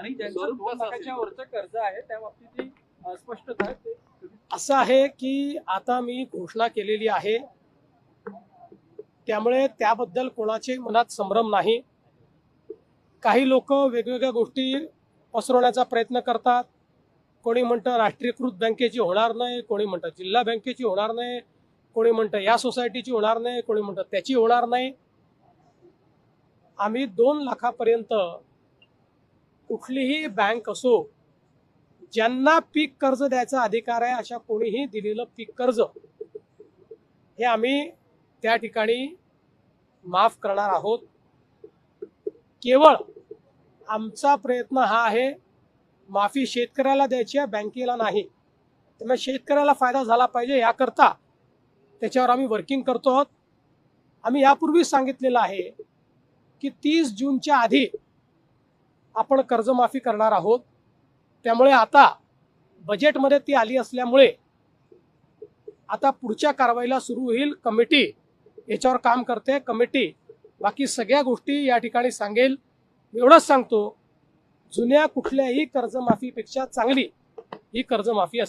आणि ज्यांचं 2 लाखाच्या वरचं कर्ज आहे त्या बाबतीत स्पष्टता आहे ते असं आहे की आता मी घोषणा केलेली आहे, त्यामुळे त्याबद्दल कोणाचे मनात संभ्रम नाही. काही लोक वेगवेगळ्या गोष्टी पसरवण्याचा प्रयत्न करतात. कोणी म्हणतं राष्ट्रीयकृत बँकेची होणार नाही, कोणी म्हणतं जिल्हा बँकेची होणार नाही, कोणी म्हणतं या सोसायटीची होणार नाही, कोणी म्हणतं त्याची होणार नाही. आम्ही 2 लाखापर्यंत कुठलीही बँक असो, ज्यांना पीक कर्ज द्यायचा अधिकार आहे अशा कोणीही दिलेलं पीक कर्ज हे आम्ही त्या ठिकाणी माफ करणार आहोत. केवळ आमचा प्रयत्न हा आहे, माफी शेतकऱ्याला द्यायची आहे, बँकेला नाही. त्यामुळे शेतकऱ्याला फायदा झाला पाहिजे याकरता त्याच्यावर आम्ही वर्किंग करतो आहोत. आम्ही यापूर्वीच सांगितलेलं आहे की 30 जूनच्या आधी आपण कर्जमाफी करणार आहोत. त्यामुळे आता बजेटमध्ये ती आली असल्यामुळे आता पुढच्या कारवाईला सुरू होईल. कमिटी याच्यावर काम करते. कमिटी बाकी सगळ्या गोष्टी या ठिकाणी सांगेल. एवढंच सांगतो, जुन्या कुठल्याही कर्जमाफीपेक्षा चांगली ही कर्जमाफी असेल.